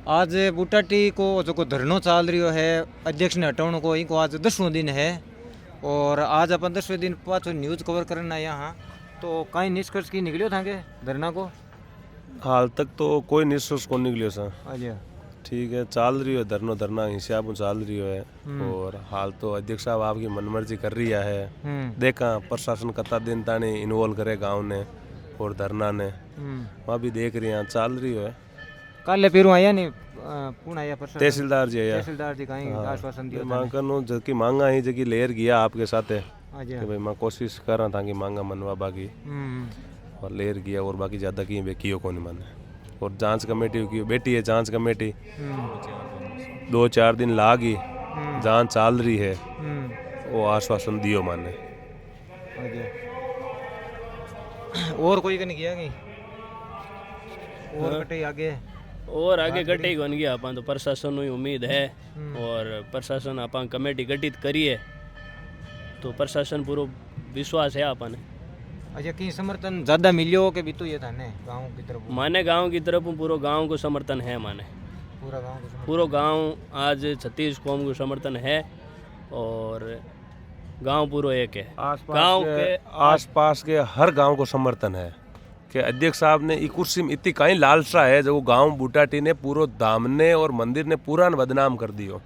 आज बूटाटी को जो धरनो चाल रही है अध्यक्ष ने हटाने को इनको आज 10वां दिन है और आज अपन 10वें दिन पाँच न्यूज़ कवर करना है यहाँ। तो कहीं निष्कर्ष की निकलियो था धरना को? हाल तक तो कोई निष्कर्ष को निकलियो सा। अच्छा ठीक है, चाल रही है धरना हिसाब चाल रही है और हाल तो अध्यक्ष साहब आपकी मनमर्जी कर रही है। देखा प्रशासन कता दिन ताने इन्वॉल्व करे गांव ने और धरना ने वहाँ भी देख रही हैं चाल रही है। कल फिर आया नहीं पुणे आया तहसीलदार जी आया, तहसीलदार जी कहीं आश्वासन दिया मांग करनो जबकि मांगा ही जबकि लेर गया आपके साथ है अच्छा कि भाई मैं कोशिश कर रहा था कि मांगा मनवा बाकी और लेर गया और बाकी ज़्यादा की बेकियो को नहीं माने। और जांच कमेटी की बैठी है, जांच कमेटी 2-4 दिन लागी जांच चाल रही है, वो आश्वासन दियो माने। और कोई नहीं किया कहीं और कटे आगे और आगे गटे बन गया अपन तो प्रशासन की उम्मीद है और प्रशासन अपन कमेटी गठित करिए तो प्रशासन पूरा विश्वास है अपन। अच्छा कहीं समर्थन ज़्यादा मिलियो के भी तो ये था ने गांव की तरफ माने गांव की तरफ पूरा गांव को समर्थन है माने पूरा गांव आज 36 कौम को समर्थन है और गांव पूरा एक है। गांव के आसपास के हर गांव को समर्थन है कि अध्यक्ष साहब ने इस कुर्सी में इतनी कहीं लालसा है जो गांव बूटाटी ने पूरा दामने और मंदिर ने पूरा बदनाम कर दियो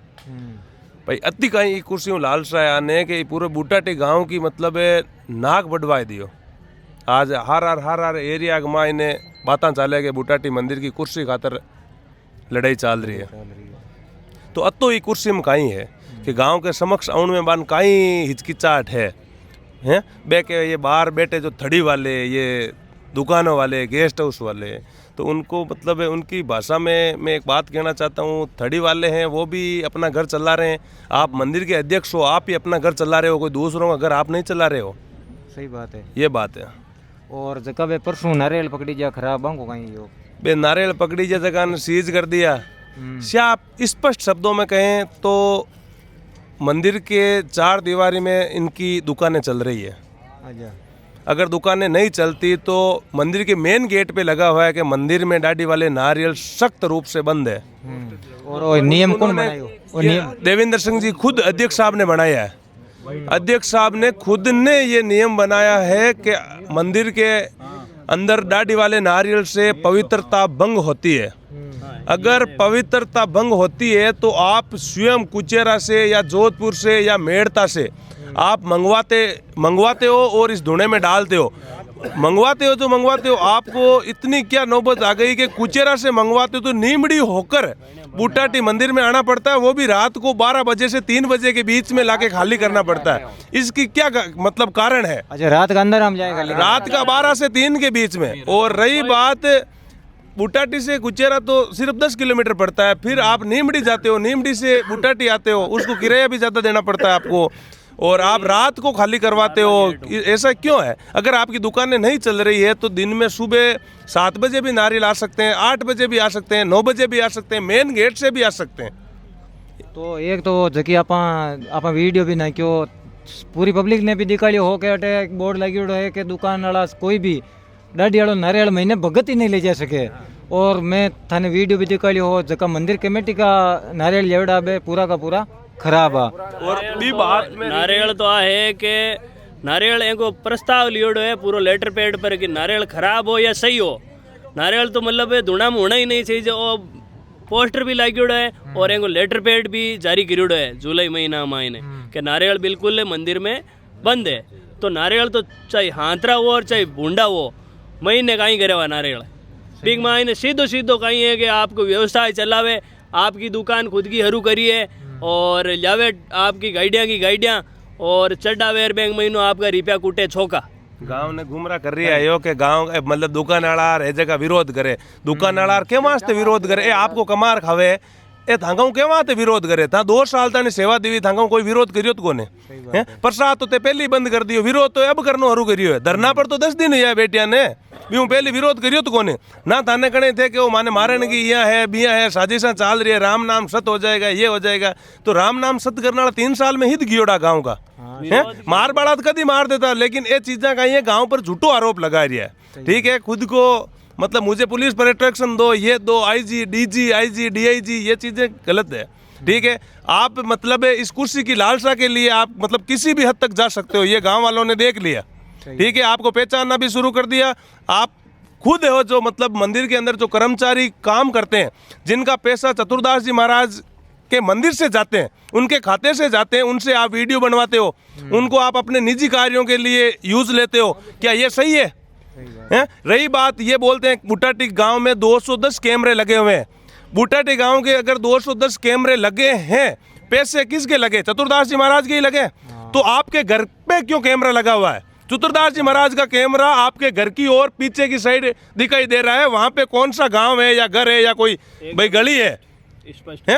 भाई। अति कहीं इस कुर्सी में लालसा है आने के पूरे बूटाटी गांव की मतलब नाक बढ़वाए दियो। आज हर एरिया के माँ इन्हें बातें चाले के बूटाटी मंदिर की कुर्सी खातर लड़ाई चाल रही है। तो अतो ये कुर्सी में कहीं है कि गांव के समक्ष आउन में बान कहीं हिचकिचाहट है हैं बे के ये बाहर बैठे जो थड़ी वाले ये दुकानों वाले गेस्ट हाउस वाले तो उनको मतलब उनकी भाषा में मैं एक बात कहना चाहता हूँ। थड़ी वाले हैं वो भी अपना घर चला रहे हैं, आप मंदिर के अध्यक्ष हो, आप ही अपना घर चला रहे हो, कोई दूसरों का घर आप नहीं चला रहे हो। सही बात है, ये बात है। और जगह पे परसों नारियल पकड़ी जा खराब को कहीं यो बे नारियल पकड़ी जा जगह ने सीज कर दिया। आप स्पष्ट शब्दों में कहें तो मंदिर के 4 दीवारी में इनकी दुकानें चल रही है। अच्छा अगर दुकानें नहीं चलती तो मंदिर के मेन गेट पे लगा हुआ है कि मंदिर में डाडी वाले नारियल सख्त रूप से बंद है। और नियम कौन बनायो? देवेंद्र सिंह जी खुद अध्यक्ष साहब ने बनाया है। अध्यक्ष साहब ने खुद ने ये नियम बनाया है कि मंदिर के अंदर डाडी वाले नारियल से पवित्रता भंग होती है। अगर पवित्रता भंग होती है तो आप स्वयं कुचेरा से या जोधपुर से या मेड़ता से आप मंगवाते हो और इस धुने में डालते हो। मंगवाते हो आपको इतनी क्या नौबत आ गई कि कुचेरा से मंगवाते हो तो नीमड़ी होकर बूटाटी मंदिर में आना पड़ता है, वो भी रात को 12 बजे से 3 बजे के बीच में लाके खाली करना पड़ता है। इसकी क्या मतलब कारण है? अच्छा रात का अंदर हम जाएगा रात का 12 से 3 के बीच में। और रही बात बूटाटी से कुचेरा तो सिर्फ 10 किलोमीटर पड़ता है, फिर आप नीमड़ी जाते हो, नीमड़ी से बूटाटी आते हो, उसको किराया भी ज़्यादा देना पड़ता है आपको और आप रात को खाली करवाते हो। ऐसा क्यों है? अगर आपकी दुकानें नहीं चल रही है तो दिन में सुबह 7 बजे भी नारियल आ सकते हैं, 8 बजे भी आ सकते हैं, 9 बजे भी आ सकते हैं, मेन गेट से भी आ सकते हैं। तो एक तो जकी आप वीडियो भी ना क्यों पूरी पब्लिक ने भी दिखाड़ियो हो के अटे बोर्ड लगी है कि दुकान वाला कोई भी डाडी वालों नारियल महीने भगत ही नहीं ले जा सके। और मैं थाने वीडियो भी दिखाड़ियो हो जका मंदिर कमेटी का नारियल लेवड़ा बे पूरा का पूरा खराब है। और भी बात में नारियल तो आ है कि नारियल एगो प्रस्ताव लियोड़ो है पूरा लेटर पैड पर कि नारियल खराब हो या सही हो। नारियल तो मतलब धुना में होना ही नहीं चाहिए। जो पोस्टर भी लाग्योड़ो है और एगो लेटर पैड भी जारी करियोड़ो है जुलाई महीना मायने कि नारियल बिल्कुल मंदिर में बंद है। तो नारियल तो चाहे हाथरा हो और चाहे भूंडा हो महीने कहीं करे हुआ नारियल बिग मायने सीधो कहीं है कि आपको व्यवसाय चलावे, आपकी दुकान खुद की हरू करिए और लावे आपकी गाइडियाँ और चड्डा वेयर बैंक महीनों आपका रिपया कूटे छोका। गांव ने घुमरा कर रही है यो कि गांव मतलब दुकान वाला ए जगह विरोध करे, दुकान वाला के वास्ते विरोध करे? ए आपको कमार खावे ए थांगा के वास्ते विरोध करे? था 2 साल तक सेवा देवी थांगा कोई विरोध करियो तो कोने हैं? प्रसाद तो ते पहले बंद कर दियो, विरोध तो अब करनो हरू करियो है। धरना पर तो 10 दिन हुआ बेटिया ने भी पहले विरोध करियो तो कोने ना थाने कणे थे कि वो माने मारने की यहाँ है बिया है साजिशा चाल रही है, राम नाम सत हो जाएगा ये हो जाएगा। तो राम नाम सत करने वाला 3 साल में हित गियोड़ा गाँव का है। मार बाड़ा कदी मार देता, लेकिन ये चीजा का ये गाँव पर झूठो आरोप लगा रही है। ठीक है, खुद को मतलब मुझे पुलिस प्रोटेक्शन दो, ये दो, आईजी, डीजी, आईजी, डीआईजी, ये चीज़ें गलत है। ठीक है, आप मतलब इस कुर्सी की लालसा के लिए आप मतलब किसी भी हद तक जा सकते हो, ये गांव वालों ने देख लिया। ठीक है, आपको पहचानना भी शुरू कर दिया। आप खुद हो जो मतलब मंदिर के अंदर जो कर्मचारी काम करते हैं, जिनका पैसा चतुरदास जी महाराज के मंदिर से जाते हैं, उनके खाते से जाते हैं, उनसे आप वीडियो बनवाते हो, उनको आप अपने निजी कार्यों के लिए यूज लेते हो, क्या ये सही है? रही बात ये बोलते हैं बूटाटी गांव में 210 कैमरे लगे हुए हैं। बूटाटी गांव के अगर 210 कैमरे लगे हैं, पैसे किसके लगे? चतुरदास जी महाराज के ही लगे। तो आपके घर पे क्यों कैमरा लगा हुआ है? चतुरदास जी महाराज का कैमरा आपके घर की ओर पीछे की साइड दिखाई दे रहा है, वहां पे कौन सा गांव है या घर है या कोई भाई गली है?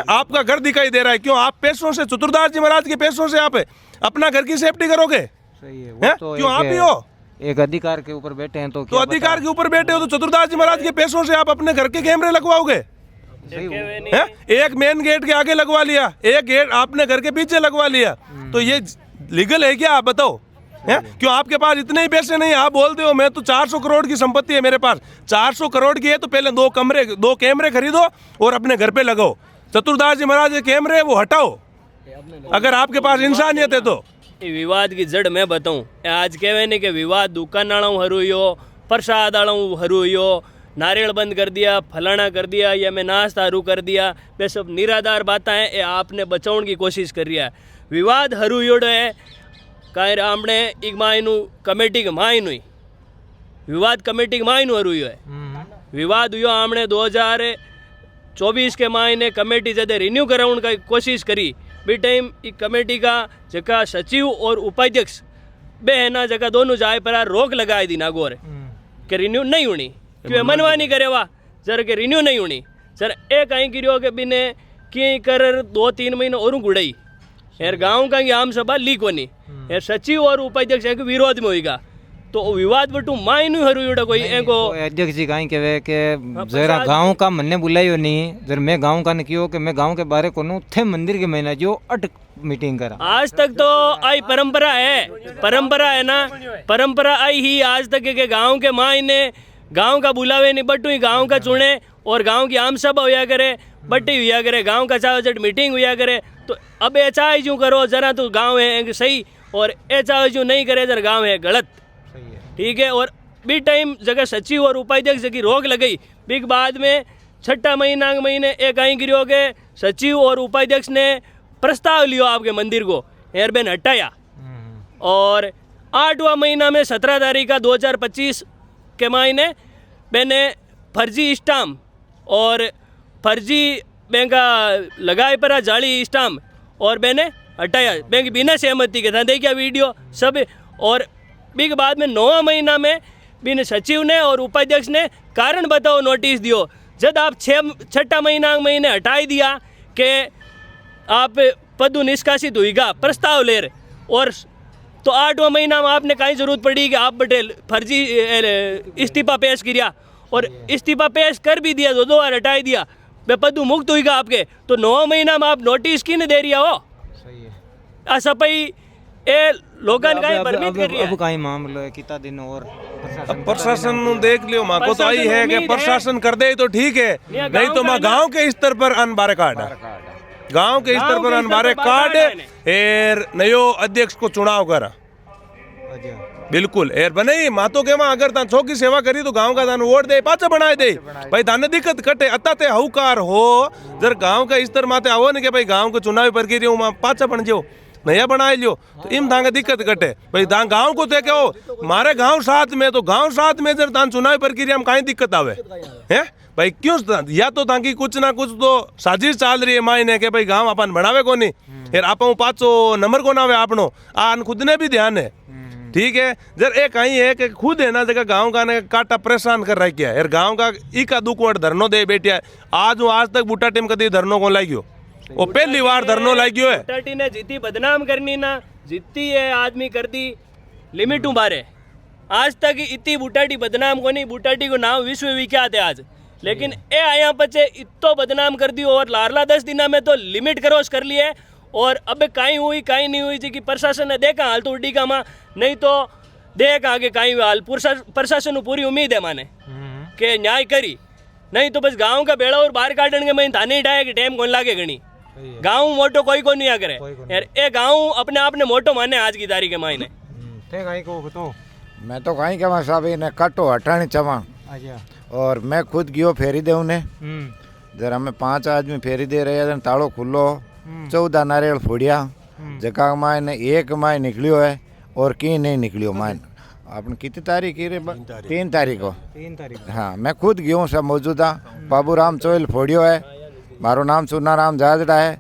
आपका घर दिखाई दे रहा है। क्यों? आप पैसों से, चतुरदास जी महाराज के पैसों से आप अपना घर की सेफ्टी करोगे? सही है, तो क्यों? आप ही हो एक अधिकार के ऊपर बैठे हैं, तो अधिकार के ऊपर बैठे हो तो चतुरदास जी महाराज के पैसों से आप अपने घर के कैमरे लगवाओगे? एक मेन गेट के आगे लगवा लिया, एक गेट आपने घर के पीछे लगवा लिया, तो ये लीगल है क्या? आप बताओ। क्यों आपके पास इतने ही पैसे नहीं? आप बोलते हो मैं तो 400 करोड़ की संपत्ति है मेरे पास। 400 करोड़ की है तो पहले 2 कैमरे खरीदो और अपने घर पे लगाओ। चतुरदास जी महाराज के कैमरे वो हटाओ, अगर आपके पास इंसानियत है तो। विवाद की जड़ मैं बताऊं, आज कहवे नहीं कि विवाद दुकान वालों हरूयो, प्रसाद वालों हरूयो, नारियल बंद कर दिया, फलाना कर दिया, या मैं नाश्ता हरू कर दिया, वे सब निराधार बातें हैं। ये आपने बचाने की कोशिश कर रही है। विवाद हरूयोड़ो है कांई हमने एक मायनू कमेटी के मायनू विवाद कमेटी के मायनू हरूयो है। विवाद हुआ हमने 2024 के मायने कमेटी जदे रिन्यू कराने की कोशिश करी, बी टाइम कमेटी का जगह सचिव और उपाध्यक्ष बे है ना जगह दोनों जाए पर रोक लगाई दी नागौर के रिन्यू नहीं होनी। क्यों मनवानी करे वाह जरा के रिन्यू नहीं होनी सर एक कहीं गिरो के बिने कि कर 2-3 महीने और गुड़ाई यार गांव का आम सभा लीक होनी यार सचिव और उपाध्यक्ष एक विरोध में होगा तो विवाद बटू मायनू हरूड़ा कोई एको अध्यक्ष जी कहीं कहे कि जरा गांव का मन्ने बुलाइयो नहीं, जरा मैं गांव का नहीं कियो कि मैं गांव के बारे को नु थे मंदिर के महीना जो अट मीटिंग करा। आज तक तो आई परंपरा है ना, परंपरा आई ही आज तक के गांव के मायने गांव का बुलावे नहीं बटू ही गांव का चुने और गांव की आम सभा हुआ करे, बट्टी हुआ करे, गांव का चावजट मीटिंग हुआ करे। तो अब ए चाहे जो करो जरा तो गांव है सही और ए चाहे जो नहीं करे जरा गांव है गलत। ठीक है, और बी टाइम जगह सचिव और उपाध्यक्ष की रोक लगाई, बिग बाद में 6 महीने एक आई गिरो के सचिव और उपाध्यक्ष ने प्रस्ताव लियो आपके मंदिर को एयरबैन हटाया और 8वां महीना में 17 तारीख का 2025 के महीने मैंने फर्जी स्टाम्प और फर्जी बैंक लगाए पर जाली स्टाम्प और मैंने हटाया बैंक बिना सहमति के था। देखिए वीडियो सब। और बिग बाद में 9वां महीना में बिन सचिव ने और उपाध्यक्ष ने कारण बताओ नोटिस दियो। जब आप 6 महीने हटाई दिया कि आप पदु निष्कासित हुईगा प्रस्ताव ले और तो 8वां महीना में आपने कहीं जरूरत पड़ी कि आप बटेल फर्जी इस्तीफा पेश किया और इस्तीफा पेश कर भी दिया, 2 बार हटाई दिया, वे पदु मुक्त हुईगा आपके। तो 9वां महीना में आप नोटिस की नहीं दे रही हो। सही है। सपई ए लोगन का परमिट कर रही है। अब काई मामलो है कितना दिन और प्रशासन देख लियो। माँ को तो आई है कि प्रशासन कर दे तो ठीक है, नहीं तो माँ गांव के स्तर पर अनबारे कार्ड, गांव के स्तर पर अनबारे कार्ड एर नयो अध्यक्ष को चुनाव करा बिल्कुल एर बने माँ तो के माँ अगर ता छो की सेवा करी तो गांव का दान वोट दे पाचा बनाए दे भाई दाने दिक्कत कटे अता ते हौकार हो जर गांव का स्तर माते आवो ने के भाई गांव को चुनाव प्रक्रिया माँ पाचा बन जाओ नया बनाए लियो तो इम तांगा दिक्कत कटे भाई ता गांव को ते कहो मारे गांव साथ में तो गांव साथ में जर ता चुनाव प्रक्रिया में कहीं दिक्कत आवे है भाई क्यों या तो ताकि कुछ ना कुछ तो साजिश चाल रही है मायने के भाई गांव अपन बनावे को नहीं यार आप 500 नंबर को ना आवे आपनो आन खुद ने भी ध्यान है। ठीक है, जर एक कहीं है कि खुद है ना जगह गांव का ने काटा परेशान कर रहा है यार गांव का ई का दुख धरनो दे बेटिया आज तक बूटा टीम कभी धरनो को लागियो वो पहली बार धरनो लागियो है। बूटा टी ने जीती बदनाम करनी ना जीती है आदमी कर दी लिमिट बारे आज तक इतनी बूटा टी बदनाम को नहीं बूटा टी को नाम विश्व विख्यात है आज लेकिन ए आया बच्चे इतो बदनाम कर दी और लारला 10 दिन में तो लिमिट क्रॉस कर लिए और अब कहीं हुई कहीं नहीं हुई जी कि प्रशासन ने देखा हाल तो उड़ी का माँ नहीं तो देख आगे कहीं हाल प्रशासन पूरी उम्मीद है माने के न्याय करी, नहीं तो बस गांव का बेड़ा और बाहर काटन के मैं थाने डाया कि टाइम कौन लागे घनी। गांव मोटो कोई को नहीं आ करे यार, ए गांव अपने आप ने मोटो माने आज की तारीख के मायने। मैं तो कहीं के साहब इन्हें कटो हटानी चवा। और मैं खुद गयो फेरी दे उन्हें जरा मैं 5 आदमी फेरी दे रहे हैं, ताड़ो खुलो 14 नारियल फोड़िया जका मायने एक माय निकलियो है और की नहीं निकलियो मायन। आपने कितनी तारीख की रे? 3 तारीख को। 3 तारीख। हाँ मैं खुद गयो सब मौजूदा बाबूराम चोइल फोड़ियो है, मारो नाम सुनाराम जाजड़ा है।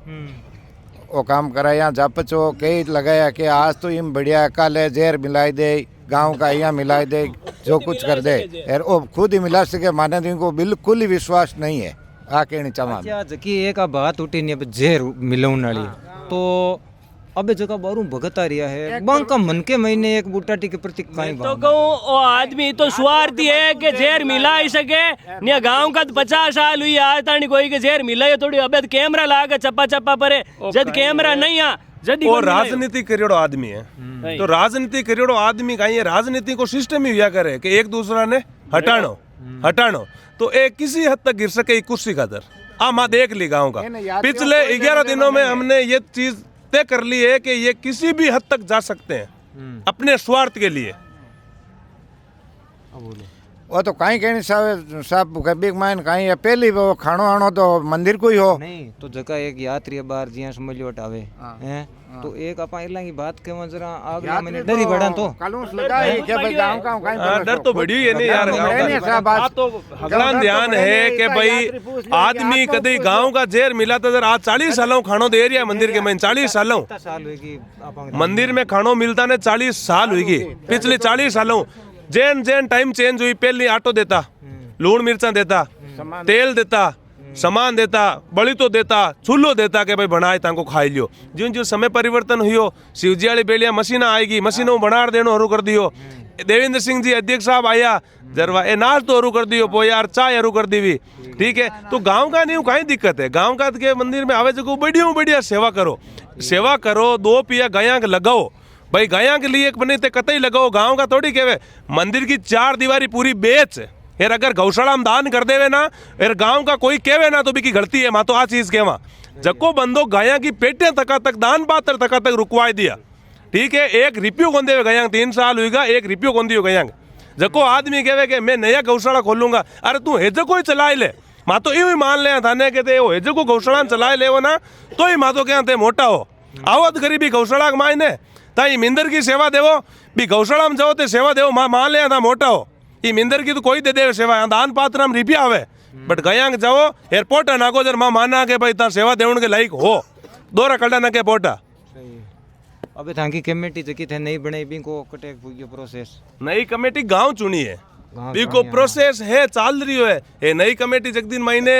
वो काम कराया जपचो कई लगाया कि आज तो इम बढ़िया कल है जहर मिलाई दे गांव का यहाँ मिलाई दे जो कुछ कर दे यार वो खुद ही मिला सके माने तो इनको बिल्कुल ही विश्वास नहीं है। आ कहनी चमा अच्छा जकी एक आ बात उठी नहीं अब जेर मिलौन वाली तो अबे जगह बारू भगत आ रिया है बांका मन के महीने एक बूटाटी के प्रति काई तो कहूँ ओ आदमी तो स्वार्थी है कि जेर मिला ही सके निया गांव का 50 साल हुई आज तानी कोई के जेर मिला है थोड़ी अबे कैमरा लागे चप्पा चप्पा परे जद कैमरा नहीं आ जदी वो राजनीति करियोड़ो आदमी है तो राजनीति करियोड़ो आदमी का ये राजनीति को सिस्टम ही हुआ करे कि एक दूसरा ने हटानो तो एक किसी हद तक गिर सके कुर्सी का दर माँ देख ली गाँव का पिछले 11 दिनों में हमने ये चीज तय कर ली है कि ये किसी भी हद तक जा सकते हैं अपने स्वार्थ के लिए। वो तो कहीं कहनी साहब कभी मायन कहीं पहली वो खानो आनो तो मंदिर को ही हो नहीं तो जगह एक यात्री बार जिया समझ लो आवे हैं तो एक अपन इला की बात के जरा आगे मैंने डरी बड़ा तो कालूस लगा है कि भाई गांव का कहीं डर तो बड़ी है नहीं यार गांव तो हगड़ा ध्यान है कि भाई आदमी कभी गांव का जेर मिला तो आज 40 सालों खानो दे रही है मंदिर के में 40 सालों मंदिर में खानो मिलता ने 40 साल हुई पिछले 40 सालों जैन जैन टाइम चेंज हुई पहले आटो देता लूण मिर्चा देता तेल देता सामान देता बड़ी तो देता चूल्हो देता के भाई बनाए ताको खाई लियो। जो जो समय परिवर्तन हुई शिवजी वाली बेलिया मशीना आएगी मशीनों बना देनो हरू कर दियो। देवेंद्र सिंह जी अध्यक्ष साहब आया जरवा ए नाच तो हरू कर दियो यार चाय हरू कर दी ठीक है। तो गांव का नहीं कहीं दिक्कत है गांव का के मंदिर में आवे जो बढ़िया सेवा करो 2 पिया गाया लगाओ भाई गाया के लिए एक बने ते कतई लगाओ गांव का थोड़ी कहवे मंदिर की 4 दीवारी पूरी बेच यार अगर गौशाला में दान कर देवे ना यार गांव का कोई कहवे ना तो भी की गलती है माँ तो आ चीज कहवा जको बंदो गाया की पेटे तक दान पात्र तक रुकवा दिया ठीक है। 1 रुपयो कौन देवे गयांग 3 साल हुईगा 1 रुपयो कौन दियो गयांग जको आदमी कहवे कि मैं नया गौशाला खोलूंगा अरे तू हेजो कोई चलाए ले माँ तो यूं ही मान ले थाने कहते हो हेजो को गौशाला चलाए ले ना तो ही माँ तो क्या मोटा हो आवत गरीबी गौशाला मायने ताई मिंदर की सेवा देवो भी गौशाला में जाओ तो सेवा देवो माँ मान ले था मोटा हो ये मिंदर की तो कोई दे दे सेवा दान पात्र हम रिपिया आवे बट गया जाओ एयरपोर्ट नागो जर माँ माना के भाई ता सेवा देवन के लायक हो दोरा कड़ा ना के पोटा अबे थांकी कमेटी जकी थे नहीं बने भी को कटे यो प्रोसेस नई कमेटी गांव चुनी है बीको प्रोसेस है चाल रही है ये नई कमेटी जगदिन महीने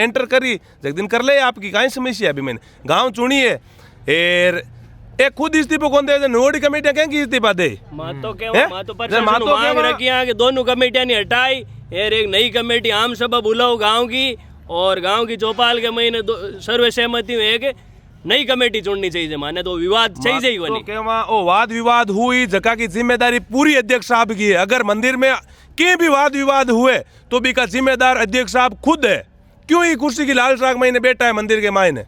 एंटर करी जगदिन कर ले आपकी काई समस्या अभी मैंने गांव चुनी है एर एक खुद इस्तीफा कौन दे नोडी कमेटियां क्या की इस्तीफा दे मां तो मांग रखी है कि दोनों कमेटियां नहीं हटाई यार एक नई कमेटी आम सभा बुलाओ गांव की और गांव की चौपाल के महीने सर्वसहमति में एक नई कमेटी चुननी चाहिए माने तो विवाद चाहिए तो केवा ओ वाद विवाद हुई जगह की जिम्मेदारी पूरी अध्यक्ष साहब की है। अगर मंदिर में के भी वाद विवाद हुए तो भी का जिम्मेदार अध्यक्ष साहब खुद है। क्यों ही कुर्सी की लालसा महीने बैठा है मंदिर के मायने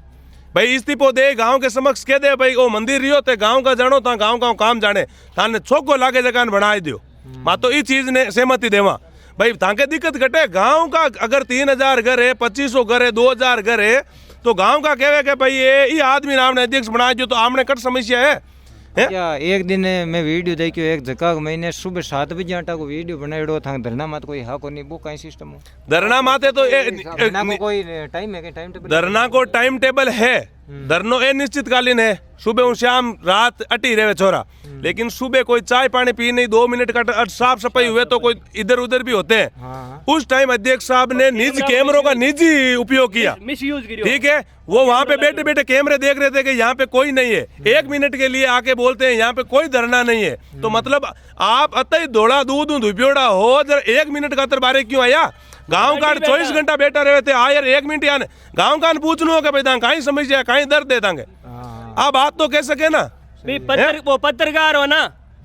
भाई इस्तीफो दे गांव के समक्ष कह दे भाई ओ मंदिर रियो ते गांव का जानो ता गांव का काम जाने थाने छोको लागे जगह बनाए दियो मां तो ई चीज ने सहमति देवा भाई ताके दिक्कत घटे गांव का अगर 3000 घर है 2500 घर है 2000 घर है तो गांव का कहवे के भाई ये आदमी नाम ने अध्यक्ष बनाए जो तो आमने कट समस्या है क्या एक दिन मैं वीडियो देखियो एक जगह मैंने सुबह 7 बजे आटा को वीडियो बनाइडो था धरना मात कोई हा को नहीं वो काई सिस्टम हो धरना माते तो धरना को कोई टाइम है के टाइम टेबल धरना को टाइम टेबल है धरनो ए निश्चितकालीन है सुबह शाम रात अटी रहे छोरा लेकिन सुबह कोई चाय पानी पी नहीं 2 मिनट का साफ सफाई हुए तो कोई इधर उधर भी होते हैं उस टाइम अध्यक्ष साहब ने निजी कैमरों का निजी उपयोग किया ठीक है वो वहाँ पे बैठे बैठे कैमरे देख रहे थे कि यहाँ पे कोई नहीं है 1 मिनट के लिए आके बोलते हैं यहाँ पे कोई धरना नहीं है तो मतलब आप अतई दौड़ा दूध धुपियोड़ा हो जरा 1 मिनट का बारे क्यों आया गांव का 24 घंटा बैठा रहे थे यार 1 मिनट यार गांव का पूछनो के भाई कहीं समस्या कहीं दर्द दे देंगे आप बात तो कह सके ना वो पत्रकार हो ना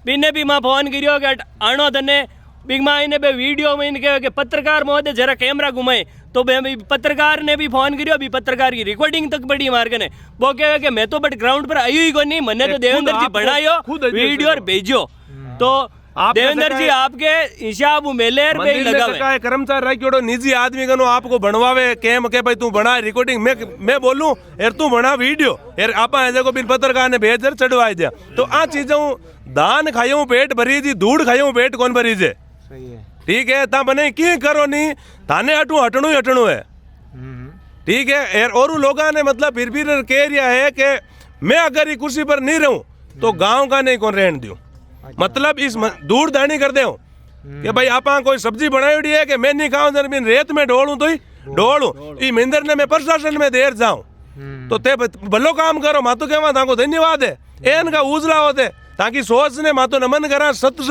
बिने भी मां फोन करियो के आणो तने बिग माँ इन्हें बे वीडियो में इनके कि पत्रकार महोदय जरा कैमरा घुमाए तो बे पत्रकार ने भी फोन करियो अभी पत्रकार की रिकॉर्डिंग तक बड़ी मार ने वो कहे कि मैं तो बट ग्राउंड पर आई ही को नहीं मन्ने तो देवेंद्र जी बनायो वीडियो और भेजो तो देवेंद्र जी आपके हिसाब मेलेर पे ही लगावे कर्मचारी राखियोड़ो निजी आदमी कनो आपको बनवावे केम के भाई तू बना रिकॉर्डिंग मैं बोलूं यार तू बना वीडियो यार आपा ऐसे को बिन पत्रकार ने भेज चढ़वाई दिया तो आ चीजों दान खायूं पेट भरी जी धूड़ खायूं पेट कौन भरी जे सही है। ठीक है ता बने की करो नहीं थाने हटू हटणू ही हटणू है ठीक है यार और लोगा ने मतलब फिर कह रिया है कि मैं अगर ये कुर्सी पर नहीं रहूं तो गांव का नहीं कौन रहने दूं मतलब इस दूर दानी कर दे कि भाई आपा कोई सब्जी बनाई है कि मैं नहीं खाऊं जमीन रेत में ढोलूं तो ही ढोलूं ई मिंदर ने मैं प्रशासन में देर जाऊं तो ते भलो काम करो मातो कहवा ताको धन्यवाद है एन का उजला होते ताकि सोच ने मातो नमन करा सत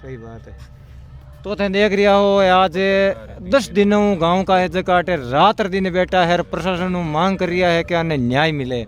सही बात है। तो थे देख रिया हो आज 10 दिनों गांव का है जकाटे रात दिन बैठा है प्रशासन मांग कर रिया है कि आने न्याय मिले।